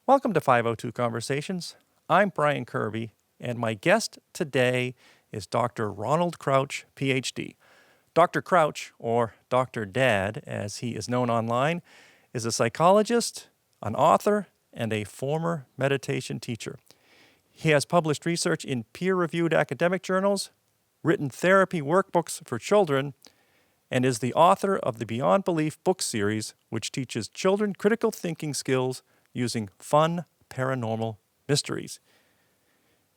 Welcome to 502 Conversations. I'm Brian Kirby, and my guest today is Dr. Ronald Crouch, PhD. Dr. Crouch, or Dr. Dad, as he is known online, is a psychologist, an author, and a former meditation teacher. He has published research in peer-reviewed academic journals, written therapy workbooks for children, and is the author of the Beyond Belief book series, which teaches children critical thinking skills using fun paranormal mysteries.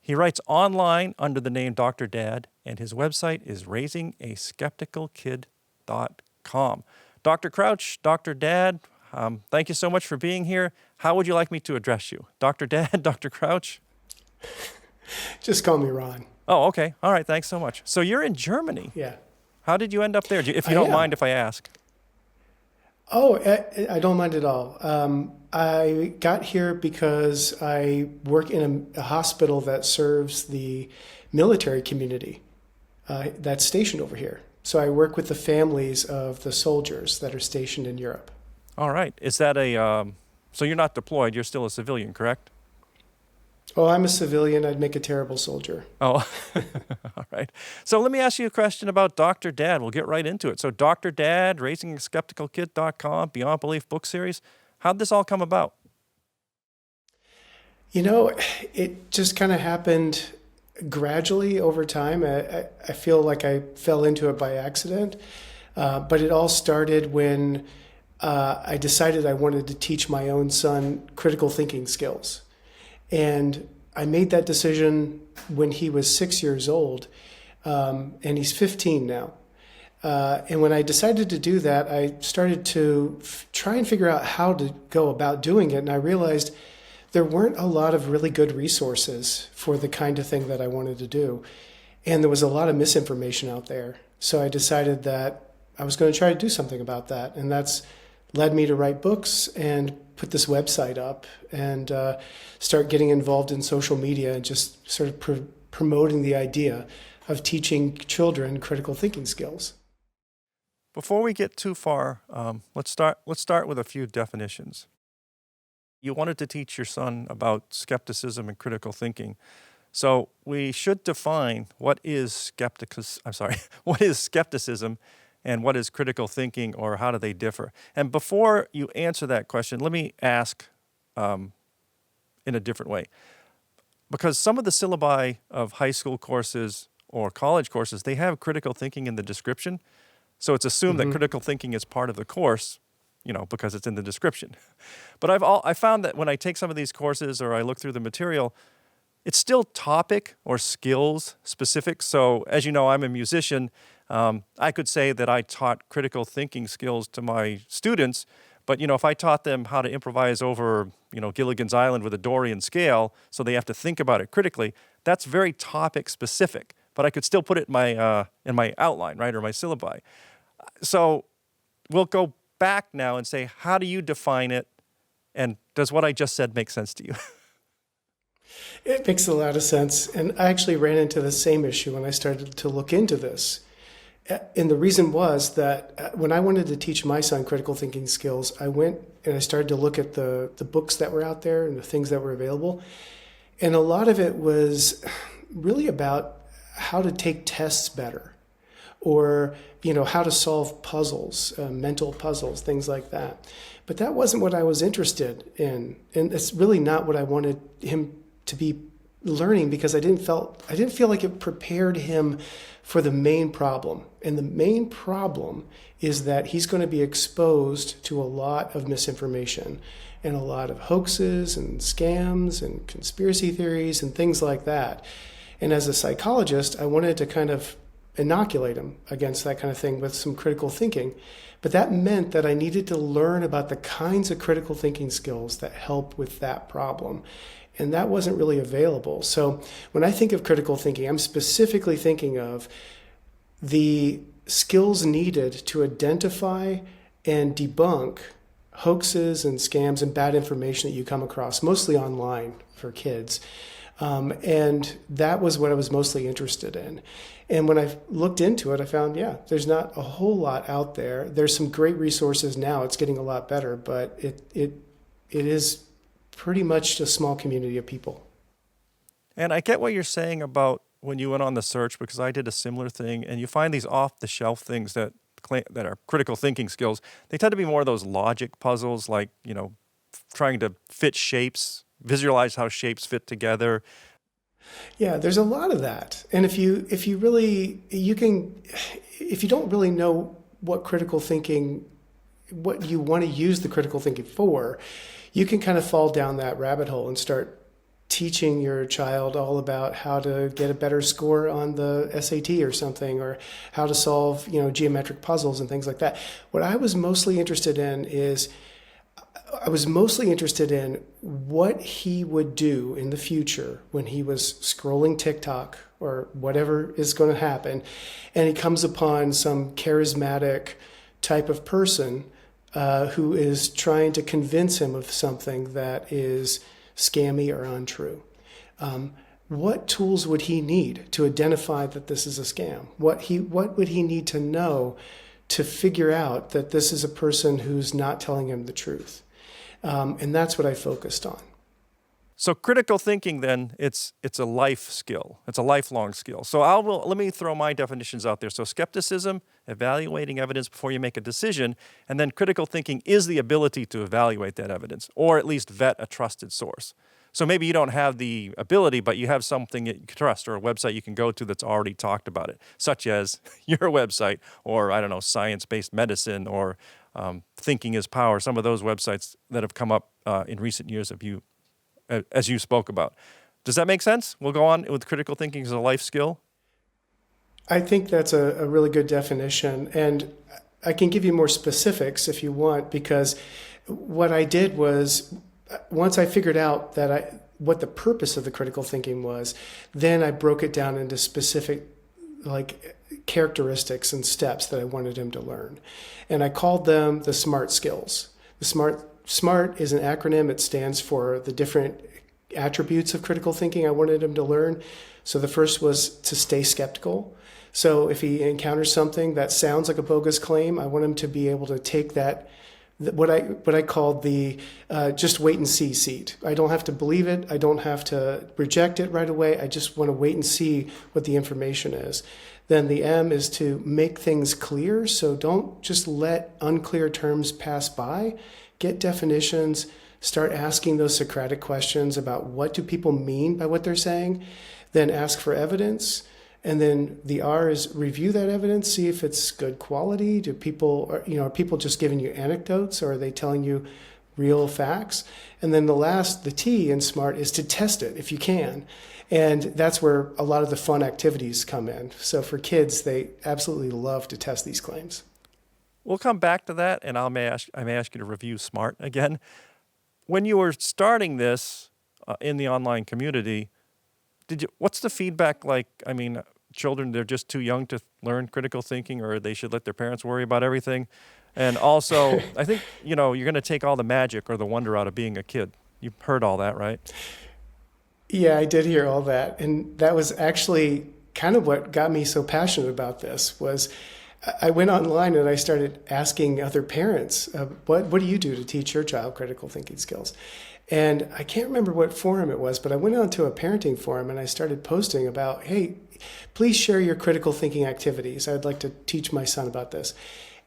He writes online under the name Dr. Dad, and his website is raisingaskepticalkid.com. Dr. Crouch, Dr. Dad, thank you so much for being here. How would you like me to address you? Dr. Dad, Dr. Crouch? Just call me Ron. Oh, okay. All right, thanks so much. So you're in Germany. Yeah. How did you end up there, if you don't mind if I ask? Oh, I don't mind at all. I got here because I work in a hospital that serves the military community that's stationed over here. So I work with the families of the soldiers that are stationed in Europe. All right. Is that so you're not deployed, you're still a civilian, correct? Oh, I'm a civilian. I'd make a terrible soldier. Oh, all right. So let me ask you a question about Dr. Dad. We'll get right into it. So Dr. Dad, raisingaskepticalkid.com, Beyond Belief book series. How'd this all come about? You know, it just kind of happened gradually over time. I feel like I fell into it by accident. But it all started when I decided I wanted to teach my own son critical thinking skills. And I made that decision when he was 6 years old, and he's 15 now. And when I decided to do that, I started to try and figure out how to go about doing it. And I realized there weren't a lot of really good resources for the kind of thing that I wanted to do. And there was a lot of misinformation out there. So I decided that I was going to try to do something about that. And that's led me to write books and put this website up and start getting involved in social media and just sort of promoting the idea of teaching children critical thinking skills. Before we get too far, let's start with a few definitions. You wanted to teach your son about skepticism and critical thinking. So we should define what is skepticism and what is critical thinking, or how do they differ? And before you answer that question, let me ask in a different way. Because some of the syllabi of high school courses or college courses, they have critical thinking in the description. So it's assumed that critical thinking is part of the course, because it's in the description. But I found that when I take some of these courses or I look through the material, it's still topic or skills specific. So as you know, I'm a musician. I could say that I taught critical thinking skills to my students, but if I taught them how to improvise over, Gilligan's Island with a Dorian scale, so they have to think about it critically, that's very topic specific. But I could still put it in my outline, right, or my syllabi. So we'll go back now and say, how do you define it, and does what I just said make sense to you? It makes a lot of sense. And I actually ran into the same issue when I started to look into this. And the reason was that when I wanted to teach my son critical thinking skills, I went and I started to look at the books that were out there and the things that were available. And a lot of it was really about how to take tests better, or, how to solve puzzles, mental puzzles, things like that. But that wasn't what I was interested in. And it's really not what I wanted him to be learning, because I didn't feel like it prepared him for the main problem. And the main problem is that he's going to be exposed to a lot of misinformation and a lot of hoaxes and scams and conspiracy theories and things like that. And as a psychologist, I wanted to kind of inoculate him against that kind of thing with some critical thinking. But that meant that I needed to learn about the kinds of critical thinking skills that help with that problem. And that wasn't really available. So when I think of critical thinking, I'm specifically thinking of the skills needed to identify and debunk hoaxes and scams and bad information that you come across, mostly online for kids. And that was what I was mostly interested in. And when I looked into it, I found, there's not a whole lot out there. There's some great resources now. It's getting a lot better, but it is pretty much a small community of people. And I get what you're saying about when you went on the search, because I did a similar thing, and you find these off-the-shelf things that are critical thinking skills. They tend to be more of those logic puzzles, like, trying to fit shapes, visualize how shapes fit together. Yeah, there's a lot of that. And if you don't really know what you want to use the critical thinking for, you can kind of fall down that rabbit hole and start teaching your child all about how to get a better score on the SAT or something, or how to solve, geometric puzzles and things like that. What I was mostly interested in what he would do in the future when he was scrolling TikTok or whatever is going to happen, and he comes upon some charismatic type of person who is trying to convince him of something that is scammy or untrue. What tools would he need to identify that this is a scam? What would he need to know to figure out that this is a person who's not telling him the truth? And that's what I focused on. So critical thinking, then, it's a life skill. It's a lifelong skill. So let me throw my definitions out there. So skepticism, evaluating evidence before you make a decision, and then critical thinking is the ability to evaluate that evidence, or at least vet a trusted source. So maybe you don't have the ability, but you have something that you can trust, or a website you can go to that's already talked about it, such as your website, or science-based medicine, or Thinking is Power, some of those websites that have come up in recent years as you spoke about. Does that make sense? We'll go on with critical thinking as a life skill. I think that's a really good definition, and I can give you more specifics if you want, because what I did was, once I figured out what the purpose of the critical thinking was, then I broke it down into specific characteristics and steps that I wanted him to learn. And I called them the SMART skills. The SMART is an acronym. It stands for the different attributes of critical thinking I wanted him to learn. So the first was to stay skeptical. So if he encounters something that sounds like a bogus claim, I want him to be able to take that, what I called the just wait and see seat. I don't have to believe it. I don't have to reject it right away. I just want to wait and see what the information is. Then the M is to make things clear. So don't just let unclear terms pass by. Get definitions. Start asking those Socratic questions about what do people mean by what they're saying. Then ask for evidence. And then the R is review that evidence, see if it's good quality. Are people just giving you anecdotes, or are they telling you real facts? And then the T in SMART is to test it if you can. And that's where a lot of the fun activities come in. So for kids, they absolutely love to test these claims. We'll come back to that, and I may ask you to review SMART again. When you were starting this in the online community, what's the feedback like? I mean, children, they're just too young to learn critical thinking, or they should let their parents worry about everything. And also, I think, you're going to take all the magic or the wonder out of being a kid. You've heard all that, right? Yeah, I did hear all that. And that was actually kind of what got me so passionate about this. Was I went online and I started asking other parents, what do you do to teach your child critical thinking skills? And I can't remember what forum it was, but I went onto a parenting forum and I started posting about, hey, please share your critical thinking activities. I'd like to teach my son about this.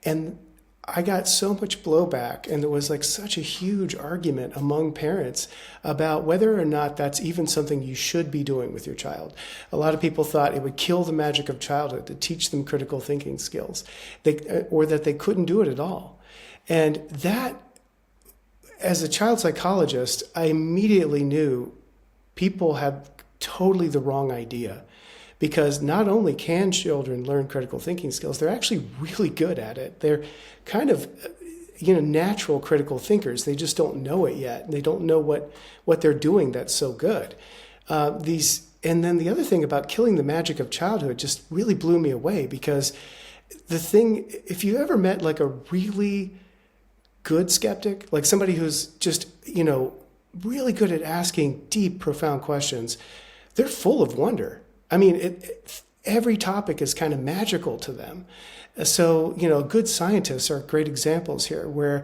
And I got so much blowback, and there was such a huge argument among parents about whether or not that's even something you should be doing with your child. A lot of people thought it would kill the magic of childhood to teach them critical thinking skills, or that they couldn't do it at all. And that, as a child psychologist, I immediately knew people had totally the wrong idea. Because not only can children learn critical thinking skills, they're actually really good at it. They're kind of, natural critical thinkers. They just don't know it yet. They don't know what they're doing that's so good. And then the other thing about killing the magic of childhood just really blew me away, because if you ever met a really good skeptic, like somebody who's just, really good at asking deep, profound questions, they're full of wonder. I mean, every topic is kind of magical to them. So, good scientists are great examples here, where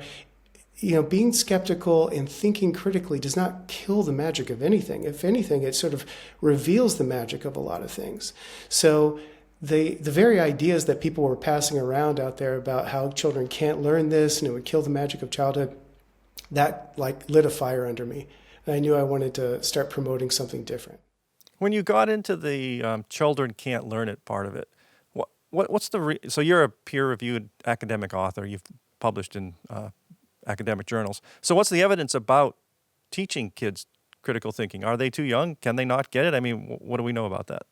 being skeptical and thinking critically does not kill the magic of anything. If anything, it sort of reveals the magic of a lot of things. So the very ideas that people were passing around out there about how children can't learn this and it would kill the magic of childhood, that like lit a fire under me. And I knew I wanted to start promoting something different. When you got into the children can't learn it part of it, what's so you're a peer-reviewed academic author. You've published in academic journals. So what's the evidence about teaching kids critical thinking? Are they too young? Can they not get it? I mean, what do we know about that?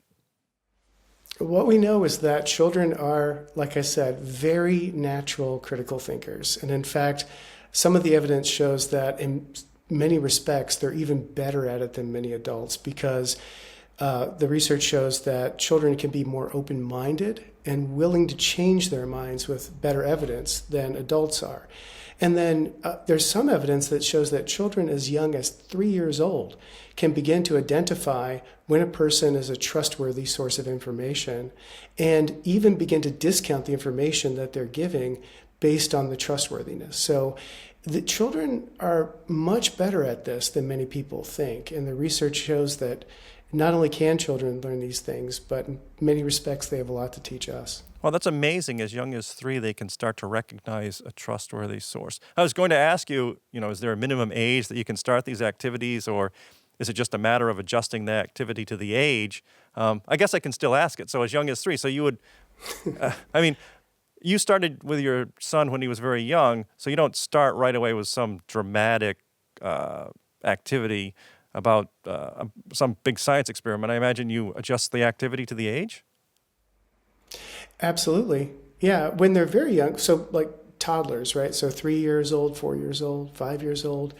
What we know is that children are, like I said, very natural critical thinkers. And in fact, some of the evidence shows that in many respects, they're even better at it than many adults, because the research shows that children can be more open-minded and willing to change their minds with better evidence than adults are. And then there's some evidence that shows that children as young as 3 years old can begin to identify when a person is a trustworthy source of information and even begin to discount the information that they're giving based on the trustworthiness. So the children are much better at this than many people think. And the research shows that not only can children learn these things, but in many respects, they have a lot to teach us. Well, that's amazing. As young as 3, they can start to recognize a trustworthy source. I was going to ask you, is there a minimum age that you can start these activities, or is it just a matter of adjusting the activity to the age? I guess I can still ask it. So as young as 3, so you would, you started with your son when he was very young, so you don't start right away with some dramatic activity about some big science experiment. I imagine you adjust the activity to the age? Absolutely. Yeah, when they're very young, so like toddlers, right? So 3 years old, 4 years old, 5 years old.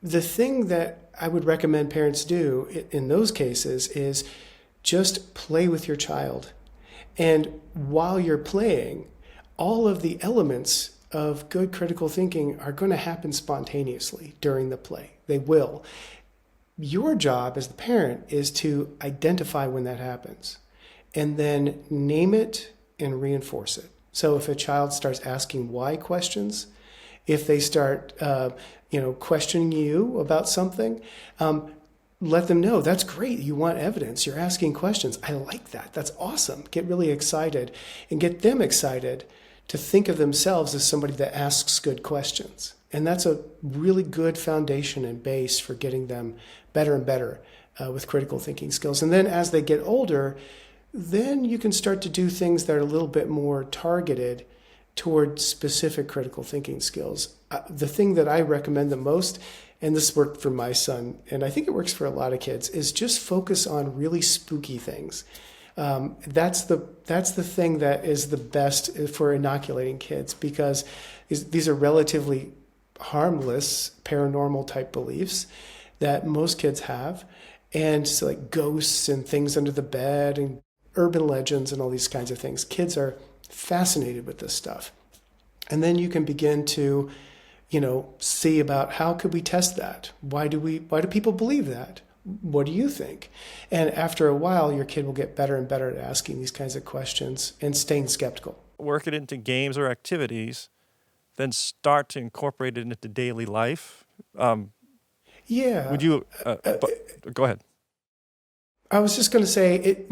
The thing that I would recommend parents do in those cases is just play with your child. And while you're playing, all of the elements of good critical thinking are going to happen spontaneously during the play. They will. Your job as the parent is to identify when that happens and then name it and reinforce it. So if a child starts asking why questions, if they start questioning you about something, let them know that's great. You want evidence. You're asking questions. I like that. That's awesome. Get really excited and get them excited to think of themselves as somebody that asks good questions. And that's a really good foundation and base for getting them better and better with critical thinking skills. And then as they get older, then you can start to do things that are a little bit more targeted toward specific critical thinking skills. The thing that I recommend the most, and this worked for my son, and I think it works for a lot of kids, is just focus on really spooky things. That's the thing that is the best for inoculating kids, because these are relatively harmless paranormal type beliefs that most kids have, and so like ghosts and things under the bed and urban legends and all these kinds of things. Kids are fascinated with this stuff. And then you can begin to, see about how could we test that? Why do people believe that? What do you think? And after a while, your kid will get better and better at asking these kinds of questions and staying skeptical. Work it into games or activities, then start to incorporate it into daily life. Yeah. Would you, go ahead. I was just going to say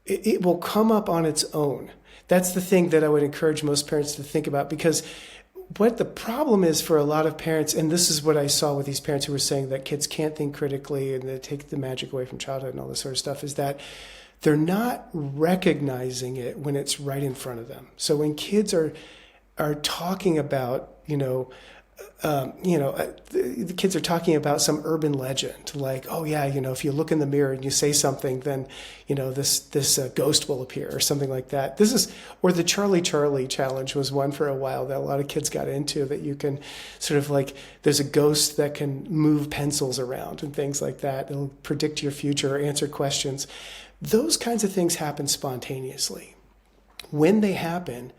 it will come up on its own. That's the thing that I would encourage most parents to think about, because what the problem is for a lot of parents, and this is what I saw with these parents who were saying that kids can't think critically and they take the magic away from childhood and all this sort of stuff, is that they're not recognizing it when it's right in front of them. So when kids are talking about, the kids are talking about some urban legend, like, oh yeah, if you look in the mirror and you say something, then, this ghost will appear or something like that. Or the Charlie challenge was one for a while that a lot of kids got into, that you can sort of like, there's a ghost that can move pencils around and things like that. It'll predict your future or answer questions. Those kinds of things happen spontaneously. When they happen,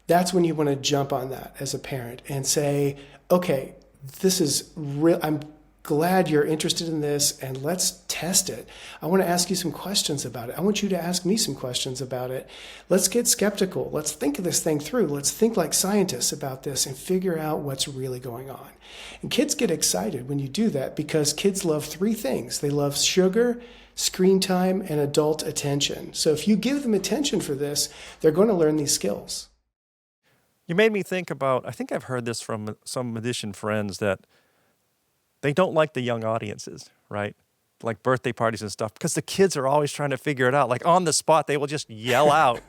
that's when you want to jump on that as a parent and say, okay, this is real. glad you're interested in this, and let's test it. I want to ask you some questions about it. I want you to ask me some questions about it. Let's get skeptical. Let's think of this thing through. Let's think like scientists about this and figure out what's really going on. And kids get excited when you do that because kids love three things. They love sugar, screen time, and adult attention. So if you give them attention for this, they're going to learn these skills. You made me think about, I think I've heard this from some magician friends, that they don't like the young audiences, right? Like birthday parties and stuff, because the kids are always trying to figure it out. Like on the spot, they will just yell out.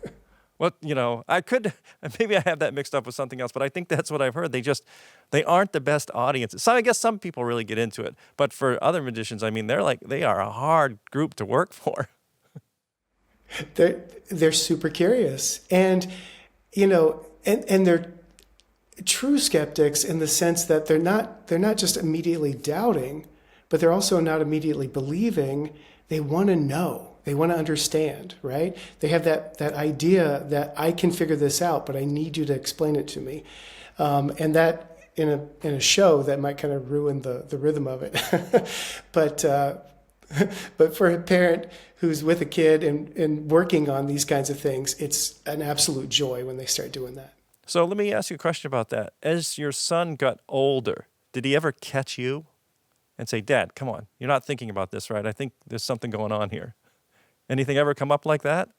What, maybe I have that mixed up with something else, but I think that's what I've heard. They aren't the best audiences. So I guess some people really get into it, but for other magicians, I mean, they are a hard group to work for. They're super curious, and and they're true skeptics in the sense that they're not just immediately doubting, but they're also not immediately believing. They want to know. They want to understand, right? They have that idea that I can figure this out, but I need you to explain it to me. And that in a show that might kind of ruin the rhythm of it. But for a parent who's with a kid and working on these kinds of things, it's an absolute joy when they start doing that. So let me ask you a question about that. As your son got older, did he ever catch you and say, Dad, come on, you're not thinking about this, right? I think there's something going on here. Anything ever come up like that?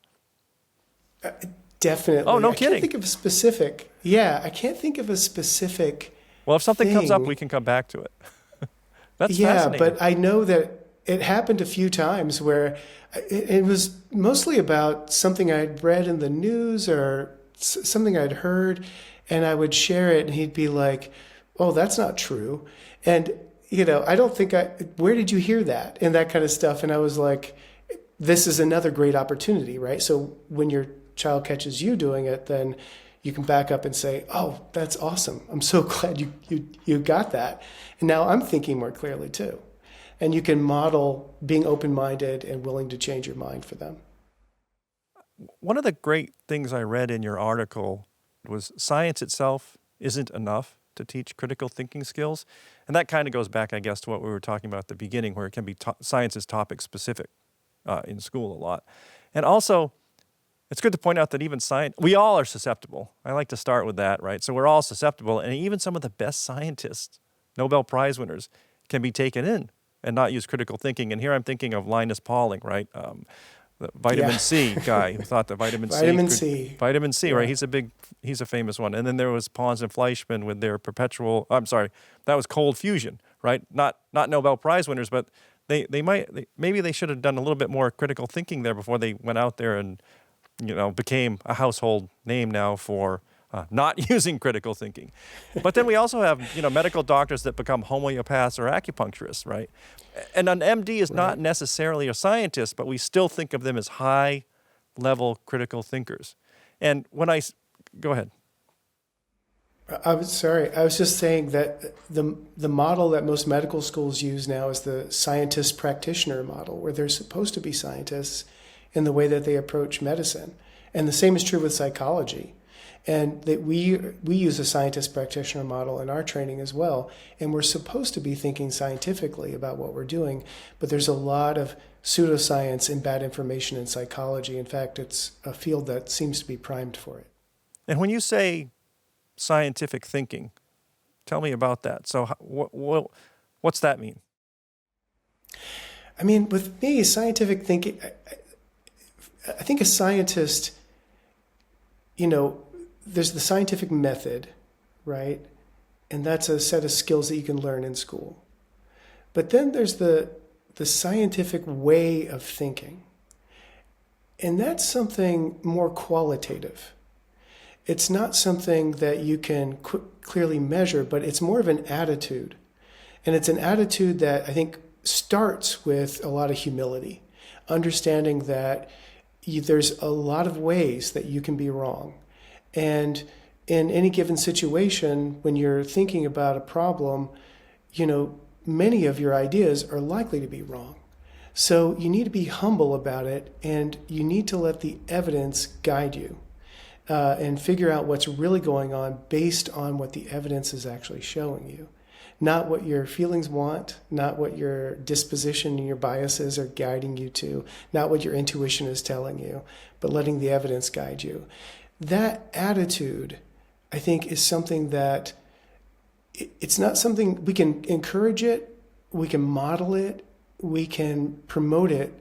Definitely. Oh, no I kidding. Can't think of a specific. Yeah, I can't think of a specific. Well, if something comes up, thing. we can come back to it. That's yeah, fascinating. but I know that it happened a few times where it was mostly about something I'd read in the news or something I'd heard, and I would share it, and he'd be like, "Oh, that's not true," and I don't think where did you hear that, and that kind of stuff, and I was like, this is another great opportunity, right? So when your child catches you doing it, then you can back up and say, "Oh, that's awesome! I'm so glad you got that," and now I'm thinking more clearly too. And you can model being open-minded and willing to change your mind for them. One of the great things I read in your article was science itself isn't enough to teach critical thinking skills. And that kind of goes back, I guess, to what we were talking about at the beginning, where it can be science is topic specific in school a lot. And also, it's good to point out that even science, we all are susceptible. I like to start with that, right? So we're all susceptible. And even some of the best scientists, Nobel Prize winners, can be taken in and not use critical thinking. And here I'm thinking of Linus Pauling, right? The vitamin C guy who thought that vitamin C, yeah. right? He's a famous one. And then there was Pons and Fleischmann with their that was cold fusion, right? Not Nobel Prize winners, but maybe they should have done a little bit more critical thinking there before they went out there and became a household name now for not using critical thinking. But then we also have medical doctors that become homeopaths or acupuncturists, right? And an MD is not necessarily a scientist, but we still think of them as high-level critical thinkers. And go ahead. I was just saying that the model that most medical schools use now is the scientist practitioner model, where they're supposed to be scientists in the way that they approach medicine. And the same is true with psychology. And that we use a scientist practitioner model in our training as well. And we're supposed to be thinking scientifically about what we're doing, but there's a lot of pseudoscience and bad information in psychology. In fact, it's a field that seems to be primed for it. And when you say scientific thinking, tell me about that. So what's that mean? I mean, with me, scientific thinking, I think a scientist, there's the scientific method, right? And that's a set of skills that you can learn in school. But then there's the scientific way of thinking. And that's something more qualitative. It's not something that you can clearly measure, but it's more of an attitude. And it's an attitude that I think starts with a lot of humility, understanding that there's a lot of ways that you can be wrong. And in any given situation, when you're thinking about a problem, many of your ideas are likely to be wrong. So you need to be humble about it, and you need to let the evidence guide you and figure out what's really going on based on what the evidence is actually showing you. not what your feelings want, not what your disposition and your biases are guiding you to, not what your intuition is telling you, but letting the evidence guide you. That attitude, I think, is something that it's not something we can encourage it, we can model it, we can promote it,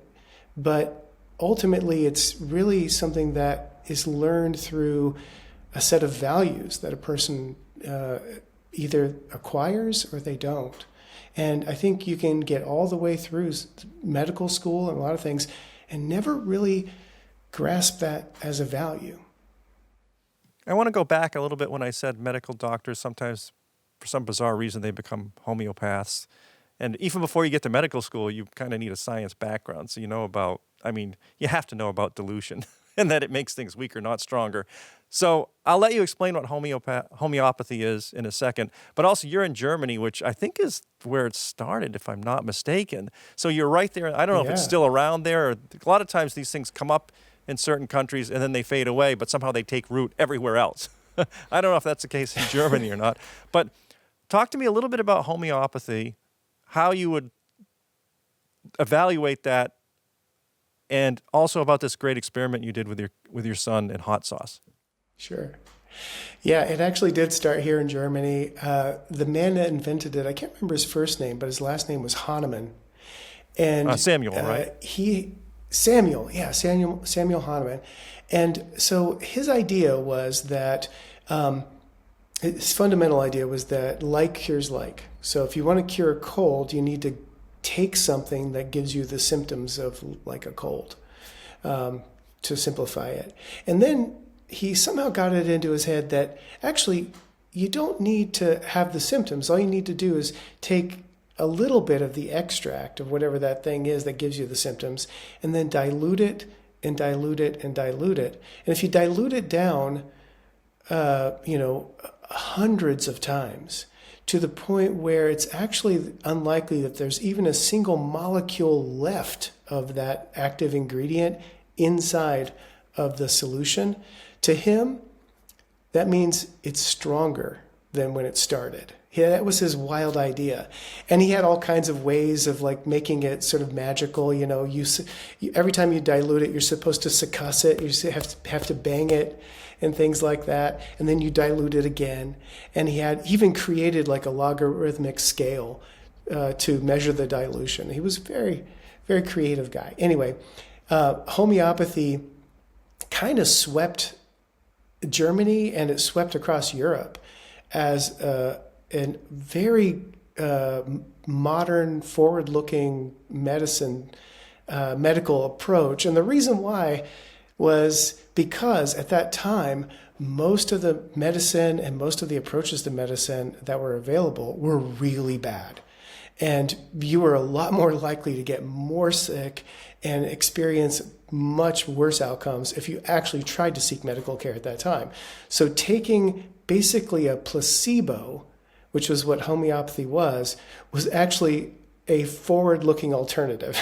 but ultimately it's really something that is learned through a set of values that a person either acquires or they don't. And I think you can get all the way through medical school and a lot of things and never really grasp that as a value. I want to go back a little bit when I said medical doctors sometimes, for some bizarre reason, they become homeopaths. And even before you get to medical school, you kind of need a science background. So you know about, you have to know about dilution and that it makes things weaker, not stronger. So I'll let you explain what homeopathy is in a second. But also, you're in Germany, which I think is where it started, if I'm not mistaken. So you're right there. I don't know if it's still around there. Or a lot of times these things come up in certain countries and then they fade away, but somehow they take root everywhere else. I don't know if that's the case in Germany or not. But talk to me a little bit about homeopathy, how you would evaluate that, and also about this great experiment you did with your son and hot sauce. Sure. Yeah, it actually did start here in Germany. The man that invented it, I can't remember his first name, but his last name was Hahnemann. And Samuel, right? Samuel Hahnemann. And so his idea was that, his fundamental idea was that like cures like. So if you want to cure a cold, you need to take something that gives you the symptoms of like a cold, to simplify it. And then he somehow got it into his head that actually you don't need to have the symptoms. All you need to do is take a little bit of the extract of whatever that thing is that gives you the symptoms and then dilute it and dilute it and dilute it. And if you dilute it down, hundreds of times to the point where it's actually unlikely that there's even a single molecule left of that active ingredient inside of the solution, to him, that means it's stronger than when it started. Yeah, that was his wild idea. And he had all kinds of ways of like making it sort of magical. Every time you dilute it, you're supposed to succuss it. You have to bang it and things like that. And then you dilute it again. And he had even created like a logarithmic scale to measure the dilution. He was a very, very creative guy. Anyway, homeopathy kind of swept Germany and it swept across Europe as a very modern, forward-looking medical approach. And the reason why was because at that time, most of the medicine and most of the approaches to medicine that were available were really bad. And you were a lot more likely to get more sick and experience much worse outcomes if you actually tried to seek medical care at that time. So taking basically a placebo, which was what homeopathy was actually a forward-looking alternative.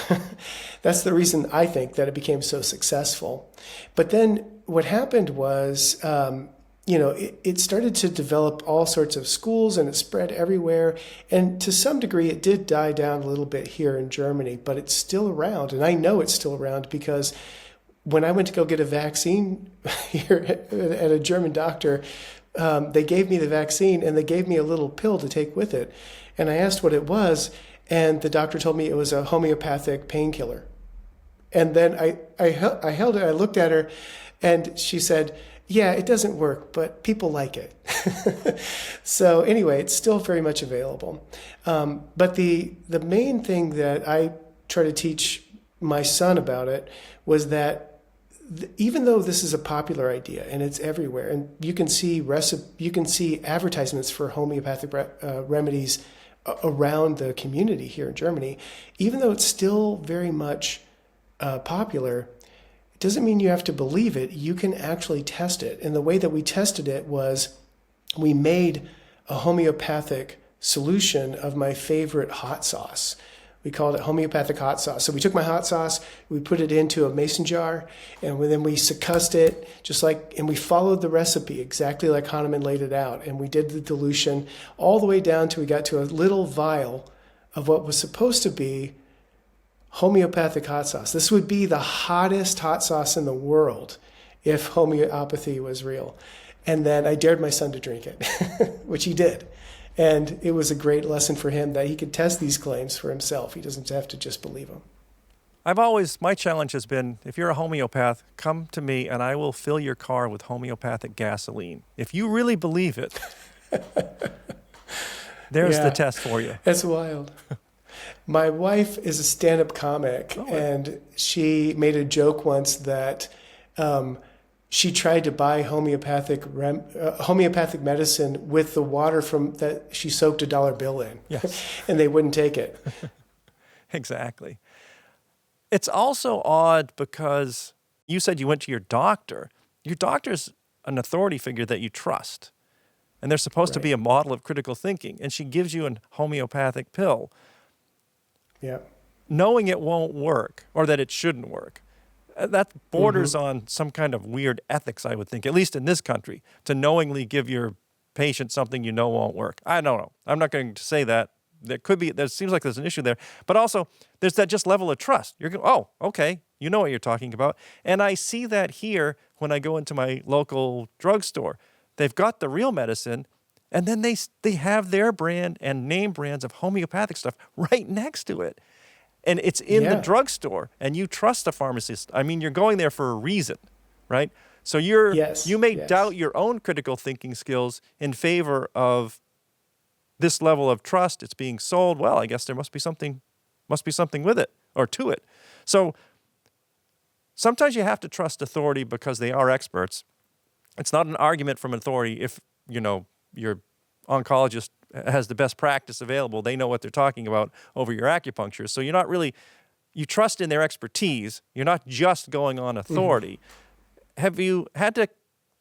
That's the reason I think that it became so successful. But then what happened was, it started to develop all sorts of schools and it spread everywhere. And to some degree, it did die down a little bit here in Germany, but it's still around. And I know it's still around because when I went to go get a vaccine here at a German doctor, they gave me the vaccine and they gave me a little pill to take with it. And I asked what it was, and the doctor told me it was a homeopathic painkiller. And then I held it, I looked at her, and she said, yeah, it doesn't work, but people like it. So anyway, it's still very much available. But the main thing that I try to teach my son about it was that even though this is a popular idea and it's everywhere, and you can see advertisements for homeopathic remedies around the community here in Germany, even though it's still very much popular, it doesn't mean you have to believe it. You can actually test it. And the way that we tested it was we made a homeopathic solution of my favorite hot sauce, We called it homeopathic hot sauce. So we took my hot sauce, we put it into a mason jar, and then we succussed it, and we followed the recipe exactly like Hahnemann laid it out. And we did the dilution all the way down till we got to a little vial of what was supposed to be homeopathic hot sauce. This would be the hottest hot sauce in the world if homeopathy was real. And then I dared my son to drink it, which he did. And it was a great lesson for him that he could test these claims for himself. He doesn't have to just believe them. My challenge has been, if you're a homeopath, come to me and I will fill your car with homeopathic gasoline. If you really believe it, there's the test for you. That's wild. My wife is a stand-up comic, and she made a joke once that she tried to buy homeopathic medicine with the water that she soaked a dollar bill in, and they wouldn't take it. Exactly. It's also odd because you said you went to your doctor. Your doctor's an authority figure that you trust, and they're supposed to be a model of critical thinking, and she gives you a homeopathic pill. Yeah. Knowing it won't work or that it shouldn't work. That borders on some kind of weird ethics, I would think, at least in this country, to knowingly give your patient something you know won't work. I don't know. I'm not going to say that. There seems like there's an issue there. But also, there's that just level of trust. You're going, oh, okay, you know what you're talking about. And I see that here when I go into my local drugstore. They've got the real medicine, and then they have their brand and name brands of homeopathic stuff right next to it. And it's in the drugstore, and you trust the pharmacist. I mean, you're going there for a reason, right? So you may doubt your own critical thinking skills in favor of this level of trust. It's being sold. Well, I guess there must be something with it or to it. So sometimes you have to trust authority because they are experts. It's not an argument from authority if, your oncologist has the best practice available. They know what they're talking about over your acupuncturist. So you trust in their expertise. You're not just going on authority. Have you had to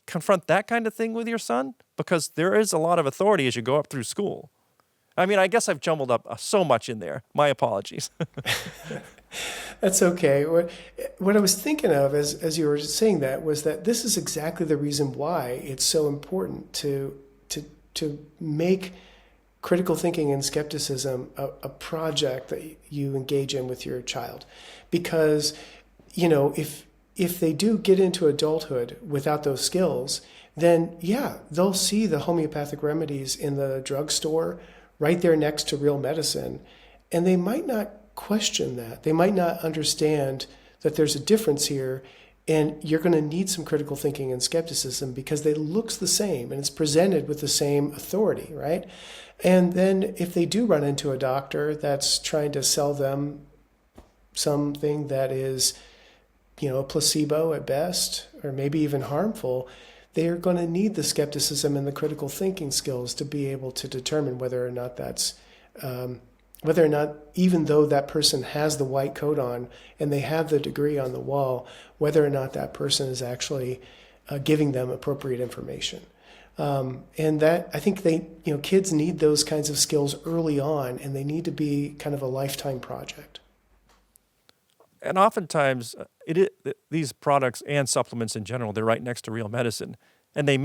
confront that kind of thing with your son? Because there is a lot of authority as you go up through school. I mean, I guess I've jumbled up so much in there. My apologies. That's okay. What I was thinking of as you were saying that was that this is exactly the reason why it's so important to make critical thinking and skepticism a project that you engage in with your child. Because, if they do get into adulthood without those skills, then they'll see the homeopathic remedies in the drugstore right there next to real medicine. And they might not question that. They might not understand that there's a difference here. And you're going to need some critical thinking and skepticism because it looks the same and it's presented with the same authority, right? And then if they do run into a doctor that's trying to sell them something that is, a placebo at best, or maybe even harmful, they are going to need the skepticism and the critical thinking skills to be able to determine whether or not even though that person has the white coat on and they have the degree on the wall, whether or not that person is actually giving them appropriate information. And that, I think kids need those kinds of skills early on, and they need to be kind of a lifetime project. And oftentimes, these products and supplements in general, they're right next to real medicine. And they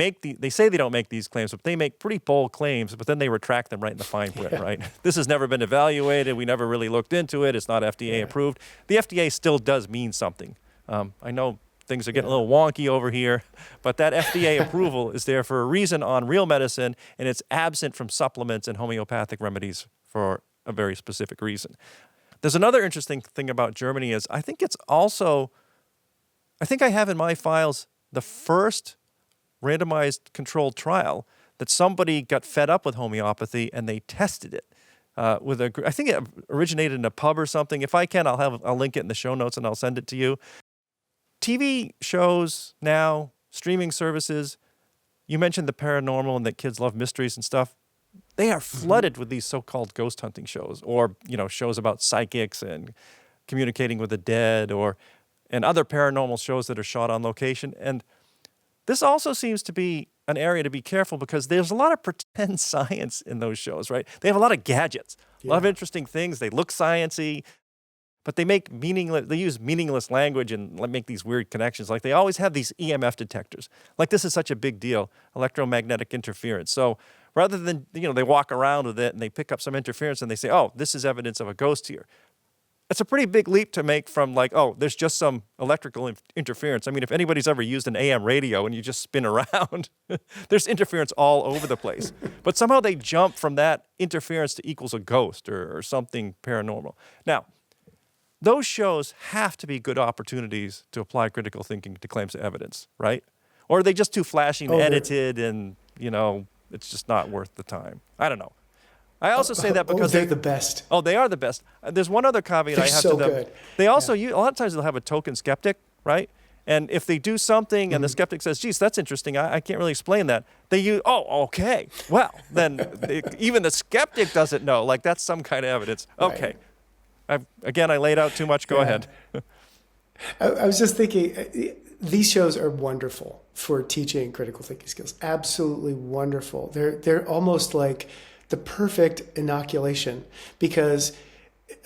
say they don't make these claims, but they make pretty bold claims, but then they retract them right in the fine print, right? This has never been evaluated. We never really looked into it. It's not FDA approved. The FDA still does mean something. I know things are getting a little wonky over here, but that FDA approval is there for a reason on real medicine, and it's absent from supplements and homeopathic remedies for a very specific reason. There's another interesting thing about Germany is I think I have in my files the first randomized controlled trial that somebody got fed up with homeopathy and they tested it I think it originated in a pub or something. If I can, I'll link it in the show notes and I'll send it to you. TV shows now, streaming services, you mentioned the paranormal and that kids love mysteries and stuff. They are flooded with these so-called ghost hunting shows or, shows about psychics and communicating with the dead and other paranormal shows that are shot on location. And This also seems to be an area to be careful because there's a lot of pretend science in those shows, right? They have a lot of gadgets, a lot of interesting things. They look sciencey, but they use meaningless language and make these weird connections. Like they always have these EMF detectors. Like this is such a big deal, electromagnetic interference. So rather than, they walk around with it and they pick up some interference and they say, oh, this is evidence of a ghost here. It's a pretty big leap to make from like, oh, there's just some electrical interference. I mean, if anybody's ever used an AM radio and you just spin around, there's interference all over the place. But somehow they jump from that interference to equals a ghost or something paranormal. Now, those shows have to be good opportunities to apply critical thinking to claims of evidence, right? Or are they just too flashy and edited and, it's just not worth the time? I don't know. I also say that because they're the best. Oh, they are the best. There's one other caveat I have so to them. Good. They also a lot of times they'll have a token skeptic, right? And if they do something and the skeptic says, geez, that's interesting, I can't really explain that, they use, oh, okay. Well, then even the skeptic doesn't know. Like that's some kind of evidence. Okay. Right. I laid out too much. Go ahead. I was just thinking, these shows are wonderful for teaching critical thinking skills. Absolutely wonderful. They're almost like the perfect inoculation because,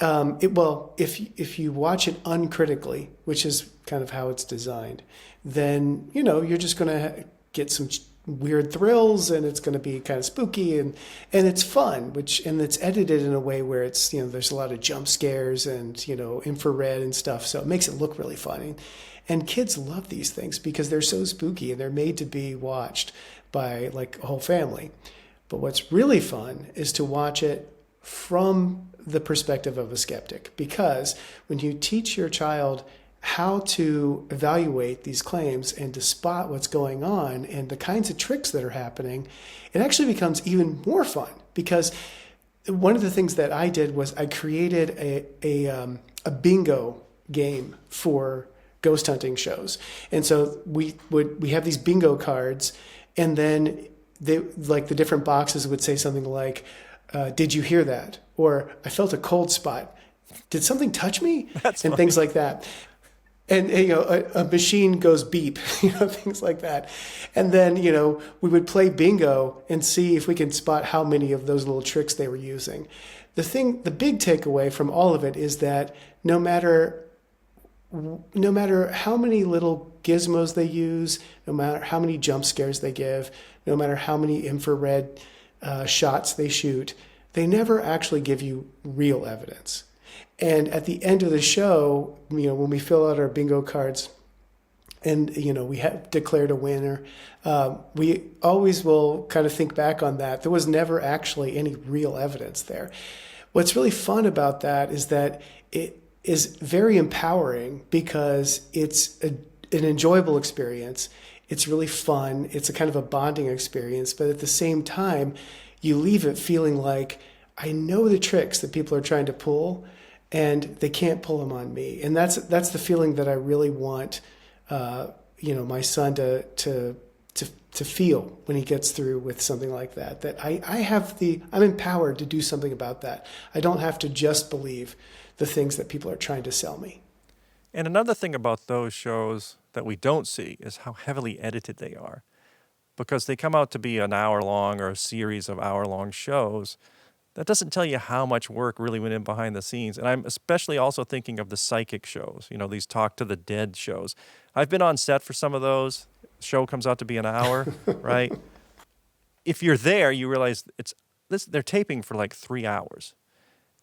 if you watch it uncritically, which is kind of how it's designed, then you're just going to get some weird thrills and it's going to be kind of spooky and it's fun, and it's edited in a way where it's there's a lot of jump scares and infrared and stuff, so it makes it look really funny. And kids love these things because they're so spooky and they're made to be watched by like a whole family. But what's really fun is to watch it from the perspective of a skeptic, because when you teach your child how to evaluate these claims and to spot what's going on and the kinds of tricks that are happening, it actually becomes even more fun. Because one of the things that I did was I created a bingo game for ghost hunting shows. And so we have these bingo cards, and then the different boxes would say something like, did you hear that? Or I felt a cold spot. Did something touch me? That's and funny. Things like that. And a machine goes beep, things like that. And then, we would play bingo and see if we can spot how many of those little tricks they were using. The big takeaway from all of it is that no matter how many little gizmos they use, no matter how many jump scares they give, no matter how many infrared shots they shoot, they never actually give you real evidence. And at the end of the show, when we fill out our bingo cards and, we have declared a winner, we always will kind of think back on that. There was never actually any real evidence there. What's really fun about that is that it is very empowering because it's an enjoyable experience. It's really fun. It's a kind of a bonding experience. But at the same time, you leave it feeling like, I know the tricks that people are trying to pull, and they can't pull them on me. And that's the feeling that I really want, my son to feel when he gets through with something like that. That I'm empowered to do something about that. I don't have to just believe the things that people are trying to sell me. And another thing about those shows that we don't see is how heavily edited they are, because they come out to be an hour long or a series of hour-long shows. That doesn't tell you how much work really went in behind the scenes. And I'm especially also thinking of the psychic shows, these Talk to the Dead shows. I've been on set for some of those. The show comes out to be an hour, right? If you're there, you realize they're taping for like 3 hours.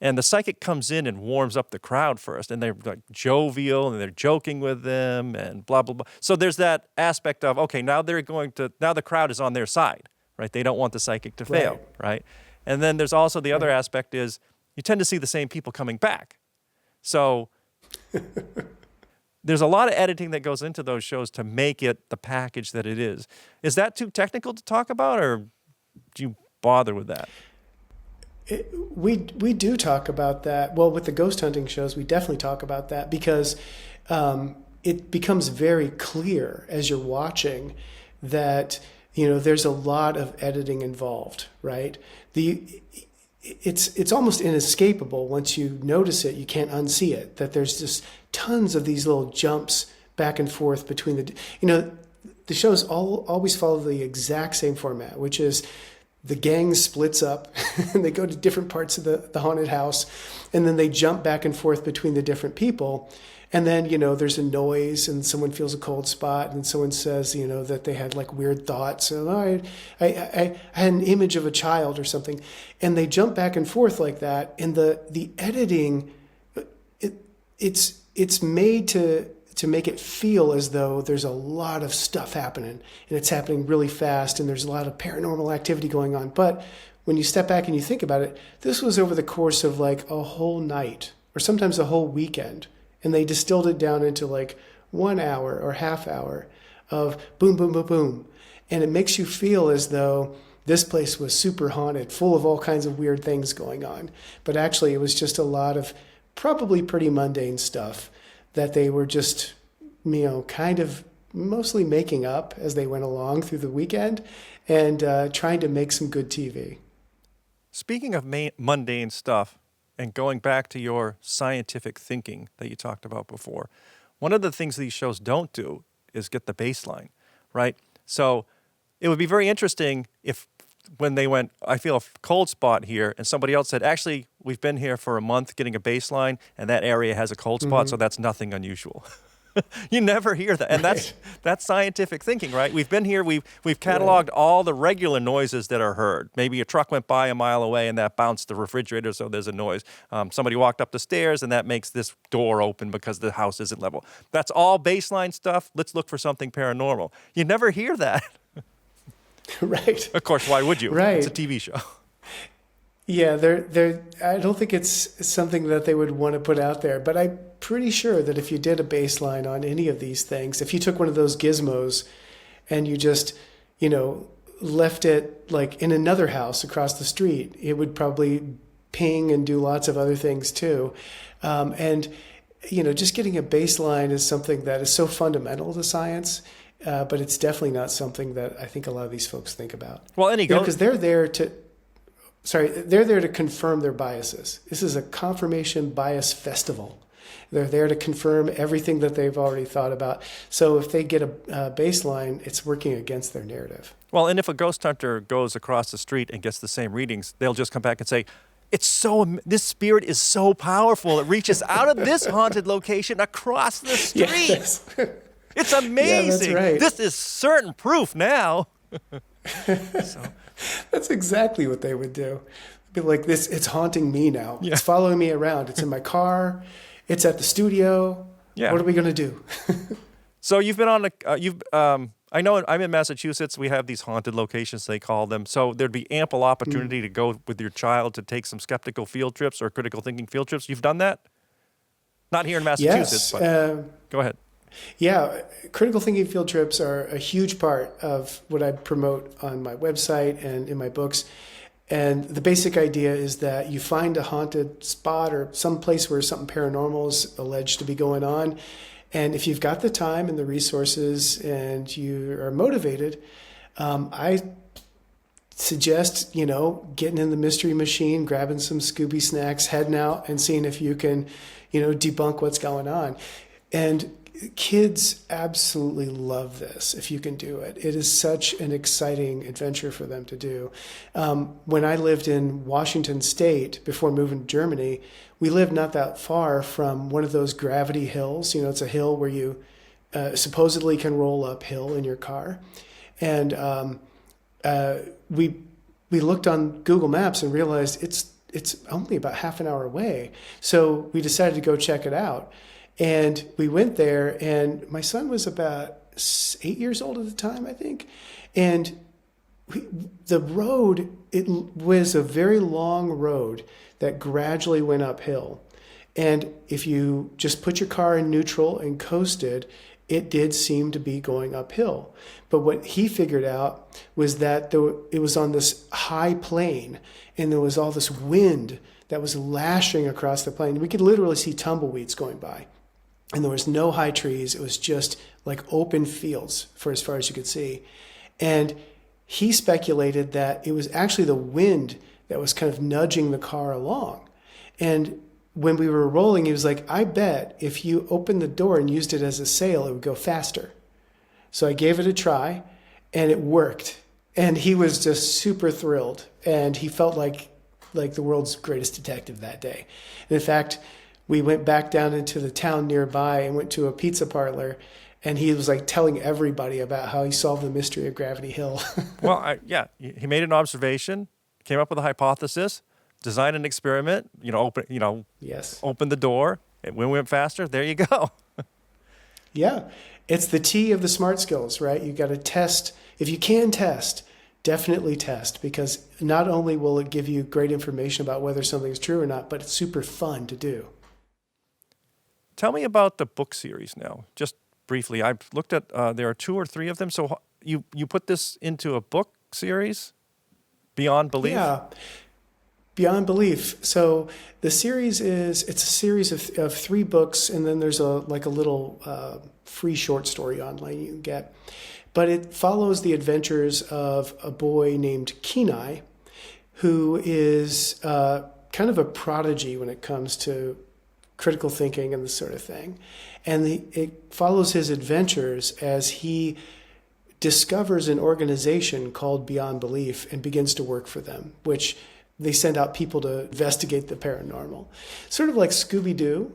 And the psychic comes in and warms up the crowd first, and they're like jovial, and they're joking with them, and blah, blah, blah. So there's that aspect of, okay, now the crowd is on their side, right? They don't want the psychic to fail, right? And then there's also the other aspect is you tend to see the same people coming back. So there's a lot of editing that goes into those shows to make it the package that it is. Is that too technical to talk about, or do you bother with that? We do talk about that. Well, with the ghost hunting shows, we definitely talk about that because it becomes very clear as you're watching that there's a lot of editing involved, right? It's almost inescapable. Once you notice it, you can't unsee it. That there's just tons of these little jumps back and forth between the shows always follow the exact same format, which is the gang splits up and they go to different parts of the haunted house, and then they jump back and forth between the different people. And then, there's a noise and someone feels a cold spot and someone says, that they had like weird thoughts. And I had an image of a child or something. And they jump back and forth like that. And the editing, it's made to make it feel as though there's a lot of stuff happening and it's happening really fast and there's a lot of paranormal activity going on. But when you step back and you think about it, this was over the course of like a whole night or sometimes a whole weekend. And they distilled it down into like 1 hour or half hour of boom, boom, boom, boom. And it makes you feel as though this place was super haunted, full of all kinds of weird things going on. But actually it was just a lot of probably pretty mundane stuff that they were just, kind of mostly making up as they went along through the weekend and trying to make some good TV. Speaking of mundane stuff, and going back to your scientific thinking that you talked about before, one of the things these shows don't do is get the baseline, right? So it would be very interesting if when they went, I feel a cold spot here, and somebody else said, actually, we've been here for a month getting a baseline, and that area has a cold spot, so that's nothing unusual. You never hear that. And that's scientific thinking, right? We've been here, we've cataloged all the regular noises that are heard. Maybe a truck went by a mile away and that bounced the refrigerator, so there's a noise. Somebody walked up the stairs and that makes this door open because the house isn't level. That's all baseline stuff. Let's look for something paranormal. You never hear that. Right. Of course, why would you? Right. It's a TV show. Yeah, I don't think it's something that they would want to put out there, but I'm pretty sure that if you did a baseline on any of these things, if you took one of those gizmos and you just, left it like in another house across the street, it would probably ping and do lots of other things too. And just getting a baseline is something that is so fundamental to science, but it's definitely not something that I think a lot of these folks think about. Well, because they're there to confirm their biases. This is a confirmation bias festival. They're there to confirm everything that they've already thought about. So if they get a baseline, it's working against their narrative. Well, and if a ghost hunter goes across the street and gets the same readings, they'll just come back and say, this spirit is so powerful. It reaches out of this haunted location across the street. Yes. It's amazing. Yeah, that's right. This is certain proof now. That's exactly what they would do. Be like, it's haunting me now. Yeah. It's following me around. It's in my car. It's at the studio. Yeah. What are we going to do? So you've been on I know I'm in Massachusetts. We have these haunted locations, they call them. So there'd be ample opportunity to go with your child to take some skeptical field trips or critical thinking field trips. You've done that? Not here in Massachusetts, but go ahead. Yeah, critical thinking field trips are a huge part of what I promote on my website and in my books. And the basic idea is that you find a haunted spot or some place where something paranormal is alleged to be going on. And if you've got the time and the resources and you are motivated, I suggest, getting in the mystery machine, grabbing some Scooby snacks, heading out and seeing if you can, debunk what's going on. And kids absolutely love this if you can do it. It is such an exciting adventure for them to do. When I lived in Washington State before moving to Germany, we lived not that far from one of those gravity hills. It's a hill where you supposedly can roll uphill in your car. And we looked on Google Maps and realized it's only about half an hour away. So we decided to go check it out. And we went there, and my son was about 8 years old at the time, I think. And the road, it was a very long road that gradually went uphill. And if you just put your car in neutral and coasted, it did seem to be going uphill. But what he figured out was that it was on this high plane, and there was all this wind that was lashing across the plane. We could literally see tumbleweeds going by. And there was no high trees. It was just like open fields for as far as you could see. And he speculated that it was actually the wind that was kind of nudging the car along. And when we were rolling, he was like, I bet if you opened the door and used it as a sail, it would go faster. So I gave it a try, and it worked. And he was just super thrilled, and he felt like the world's greatest detective that day. And in fact, we went back down into the town nearby and went to a pizza parlor, and he was like telling everybody about how he solved the mystery of Gravity Hill. Well, he made an observation, came up with a hypothesis, designed an experiment, Yes. opened the door, and when we went faster, there you go. Yeah. It's the T of the SMART skills, right? You got to test. If you can test, definitely test, because not only will it give you great information about whether something's true or not, but it's super fun to do. Tell me about the book series now, just briefly. I've looked at, there are 2 or 3 of them. So you put this into a book series, Beyond Belief? Yeah. Beyond Belief. So the series it's a series of 3 books, and then there's a little free short story online you can get. But it follows the adventures of a boy named Kenai, who is kind of a prodigy when it comes to critical thinking and this sort of thing. And it follows his adventures as he discovers an organization called Beyond Belief and begins to work for them, which they send out people to investigate the paranormal. Sort of like Scooby-Doo,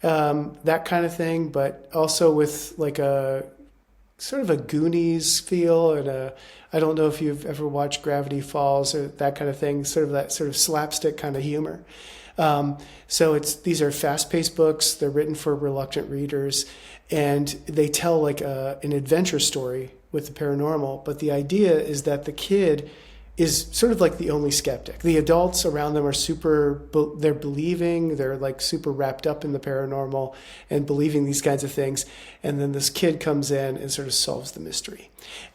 that kind of thing, but also with like a sort of a Goonies feel, and I don't know if you've ever watched Gravity Falls or that kind of thing, sort of that sort of slapstick kind of humor. So these are fast-paced books. They're written for reluctant readers, and they tell like an adventure story with the paranormal. But the idea is that the kid is sort of like the only skeptic. The adults around them are they're believing, they're like super wrapped up in the paranormal and believing these kinds of things. And then this kid comes in and sort of solves the mystery.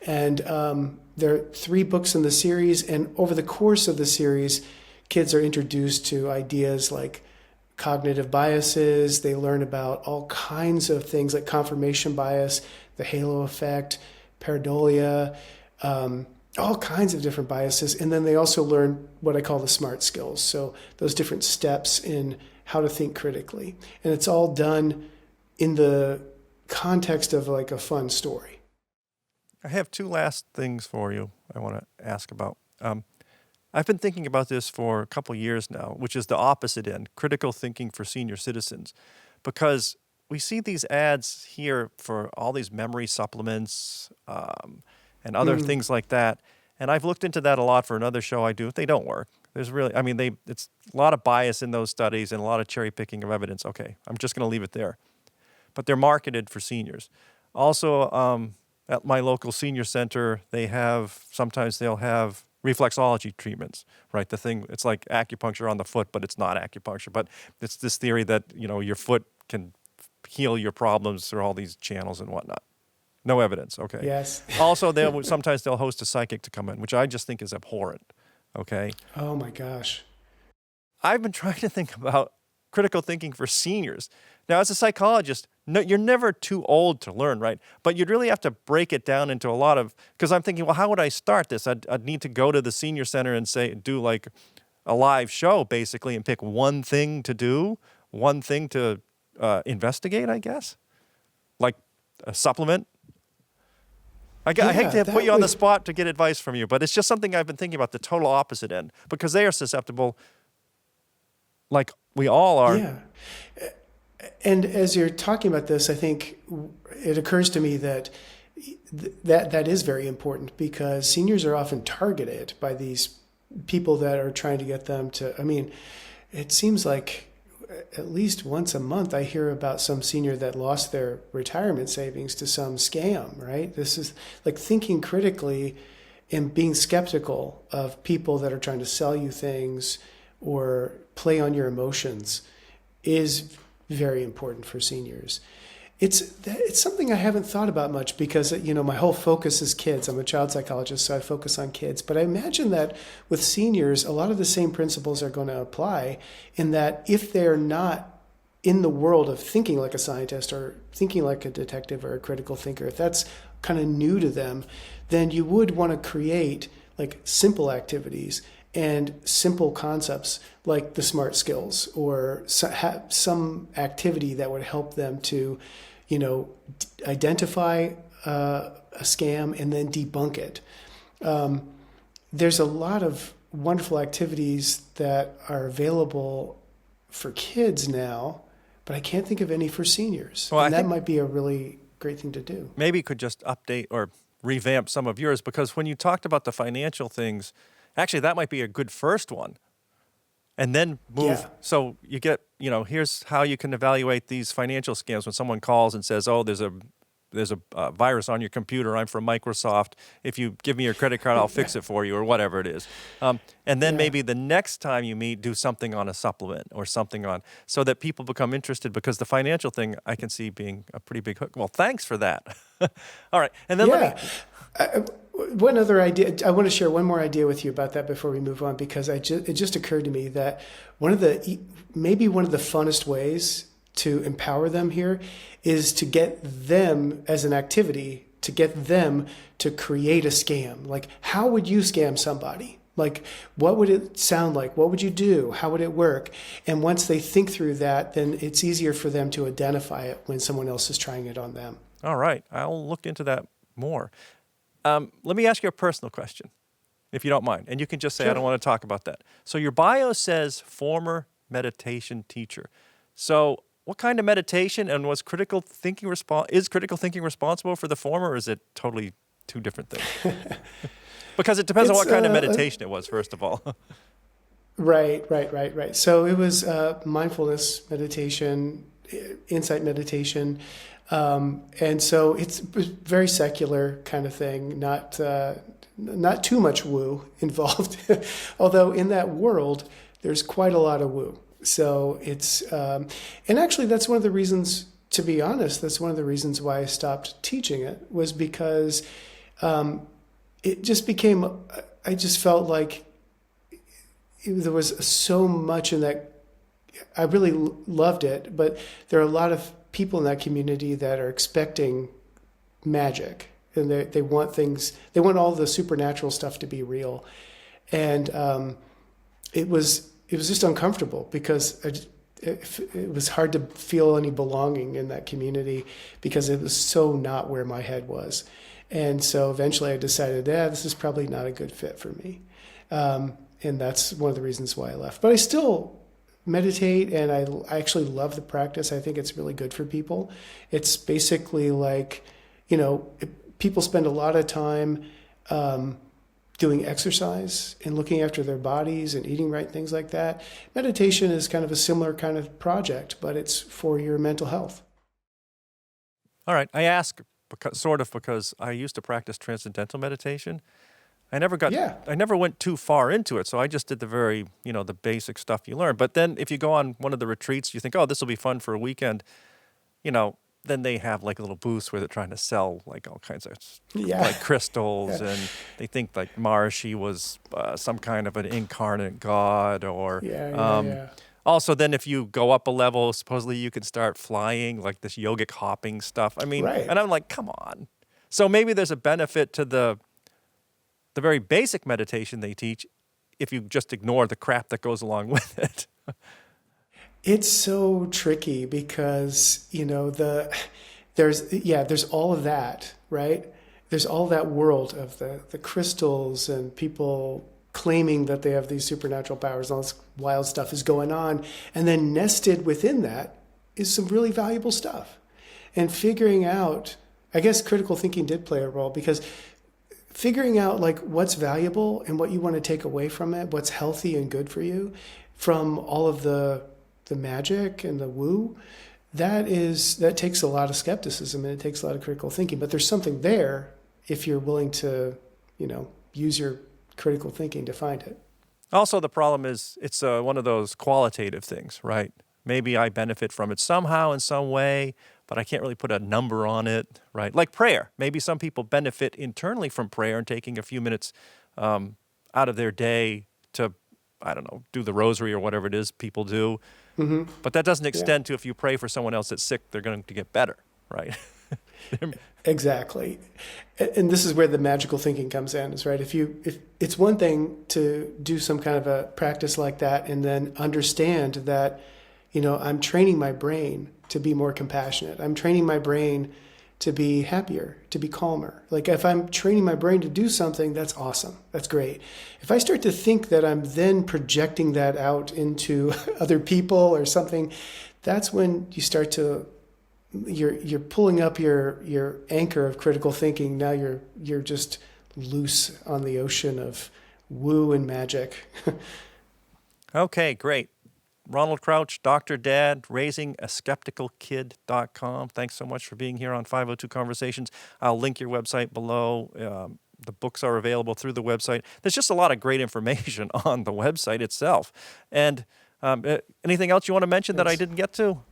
And there are 3 books in the series. And over the course of the series, kids are introduced to ideas like cognitive biases. They learn about all kinds of things like confirmation bias, the halo effect, pareidolia, all kinds of different biases. And then they also learn what I call the SMART skills. So those different steps in how to think critically. And it's all done in the context of like a fun story. I have 2 last things for you I want to ask about. I've been thinking about this for a couple years now, which is the opposite end, critical thinking for senior citizens, because we see these ads here for all these memory supplements, and other things like that. And I've looked into that a lot for another show I do. They don't work. There's really, it's a lot of bias in those studies and a lot of cherry picking of evidence. Okay, I'm just going to leave it there. But they're marketed for seniors. Also, at my local senior center, sometimes they'll have reflexology treatments, right? It's like acupuncture on the foot, but it's not acupuncture. But it's this theory that, your foot can heal your problems through all these channels and whatnot. No evidence, okay. Yes. Also, sometimes they'll host a psychic to come in, which I just think is abhorrent, okay? Oh my gosh. I've been trying to think about critical thinking for seniors. Now, as a psychologist, no, you're never too old to learn, right? But you'd really have to break it down into a lot of, because I'm thinking, well, how would I start this? I'd need to go to the senior center and do like a live show, basically, and pick one thing to do, one thing to investigate, I guess? Like a supplement. I hate to put you on the spot to get advice from you, but it's just something I've been thinking about, the total opposite end, because they are susceptible, like we all are. Yeah. And as you're talking about this, I think it occurs to me that that is very important, because seniors are often targeted by these people that are trying to get them to, it seems like at least once a month I hear about some senior that lost their retirement savings to some scam, right? This is like thinking critically and being skeptical of people that are trying to sell you things or play on your emotions is very important for seniors. It's something I haven't thought about much, because my whole focus is kids. I'm a child psychologist, so I focus on kids. But I imagine that with seniors, a lot of the same principles are going to apply, in that if they're not in the world of thinking like a scientist or thinking like a detective or a critical thinker, if that's kind of new to them, then you would want to create like simple activities and simple concepts like the SMART skills, or some activity that would help them to identify a scam and then debunk it. There's a lot of wonderful activities that are available for kids now, but I can't think of any for seniors. Well, and that might be a really great thing to do. Maybe you could just update or revamp some of yours, because when you talked about the financial things, actually that might be a good first one. And then move. Yeah. So you get, here's how you can evaluate these financial scams when someone calls and says, oh, there's a virus on your computer. I'm from Microsoft. If you give me your credit card, I'll fix it for you, or whatever it is. And then maybe the next time you meet, do something on a supplement or something on, so that people become interested, because the financial thing I can see being a pretty big hook. Well, thanks for that. All right. And then one other idea, I want to share one more idea with you about that before we move on, because it just occurred to me that maybe one of the funnest ways to empower them here is to get them as an activity, to get them to create a scam. Like, how would you scam somebody? Like, what would it sound like? What would you do? How would it work? And once they think through that, then it's easier for them to identify it when someone else is trying it on them. All right. I'll look into that more. Let me ask you a personal question, if you don't mind. And you can just say, Sure. I don't want to talk about that. So your bio says former meditation teacher. So what kind of meditation, and is critical thinking responsible for the former, or is it totally two different things? Because it depends on what kind of meditation it was, first of all. Right. So it was mindfulness meditation, insight meditation. And so it's a very secular kind of thing, not too much woo involved, although in that world, there's quite a lot of woo. So it's, and actually that's one of the reasons, to be honest, that's one of the reasons why I stopped teaching it, was because it just became, I just felt like there was so much in that. I really loved it, but there are a lot of people in that community that are expecting magic, and they want all the supernatural stuff to be real. And it was just uncomfortable, because it was hard to feel any belonging in that community, because it was so not where my head was. And so eventually I decided, this is probably not a good fit for me. And that's one of the reasons why I left. But I still meditate, and I actually love the practice. I think it's really good for people. It's basically like, people spend a lot of time doing exercise and looking after their bodies and eating right, things like that. Meditation is kind of a similar kind of project, but it's for your mental health. All right. I ask because I used to practice transcendental meditation. I never went too far into it, so I just did the very, the basic stuff you learn. But then if you go on one of the retreats, you think, oh, this will be fun for a weekend, then they have like little booths where they're trying to sell like all kinds of like crystals, and they think like Maharishi was some kind of an incarnate god, or also then if you go up a level, supposedly you can start flying, like this yogic hopping stuff. I mean, and I'm like, come on. So maybe there's a benefit to the very basic meditation they teach if you just ignore the crap that goes along with it. It's so tricky because, there's all of that, right? There's all that world of the crystals and people claiming that they have these supernatural powers, all this wild stuff is going on. And then nested within that is some really valuable stuff. And figuring out, I guess critical thinking did play a role, because figuring out like what's valuable and what you want to take away from it, what's healthy and good for you from all of the magic and the woo, that takes a lot of skepticism, and it takes a lot of critical thinking. But there's something there if you're willing to, use your critical thinking to find it. Also, the problem is it's one of those qualitative things, right? Maybe I benefit from it somehow in some way, but I can't really put a number on it, right? Like prayer. Maybe some people benefit internally from prayer and taking a few minutes out of their day to, I don't know, do the rosary or whatever it is people do. Mm-hmm. But that doesn't extend to if you pray for someone else that's sick, they're going to get better, right? Exactly. And this is where the magical thinking comes in, is right. If it's one thing to do some kind of a practice like that and then understand that, I'm training my brain to be more compassionate. I'm training my brain to be happier, to be calmer. Like if I'm training my brain to do something, that's awesome. That's great. If I start to think that I'm then projecting that out into other people or something, that's when you start to you're pulling up your anchor of critical thinking. Now you're just loose on the ocean of woo and magic. Okay, great. Ronald Crouch, Dr. Dad, raisingaskepticalkid.com. Thanks so much for being here on 502 Conversations. I'll link your website below. The books are available through the website. There's just a lot of great information on the website itself. And anything else you want to mention that I didn't get to?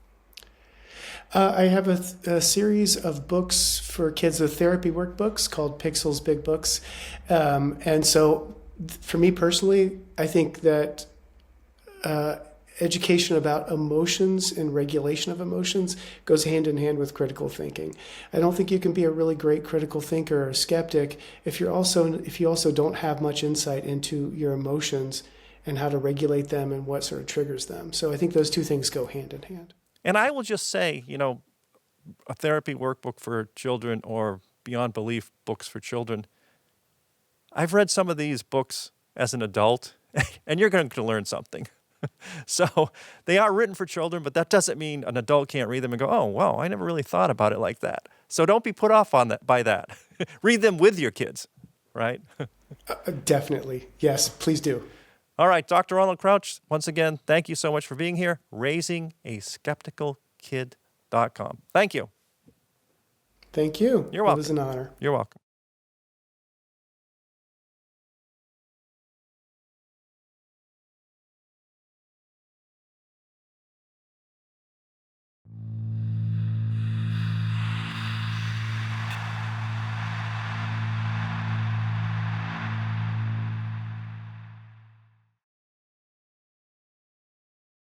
I have a series of books for kids with therapy workbooks called Pixels Big Books. And so for me personally, I think that education about emotions and regulation of emotions goes hand in hand with critical thinking. I don't think you can be a really great critical thinker or skeptic if you also don't have much insight into your emotions and how to regulate them and what sort of triggers them. So I think those two things go hand in hand. And I will just say, a therapy workbook for children or Beyond Belief books for children, I've read some of these books as an adult, and you're going to learn something. So they are written for children, but that doesn't mean an adult can't read them and go, oh, wow, I never really thought about it like that. So don't be put off by that. Read them with your kids, right? Definitely. Yes, please do. All right, Dr. Ronald Crouch, once again, thank you so much for being here. Raisingaskepticalkid.com. Thank you. Thank you. You're welcome. It was an honor. You're welcome.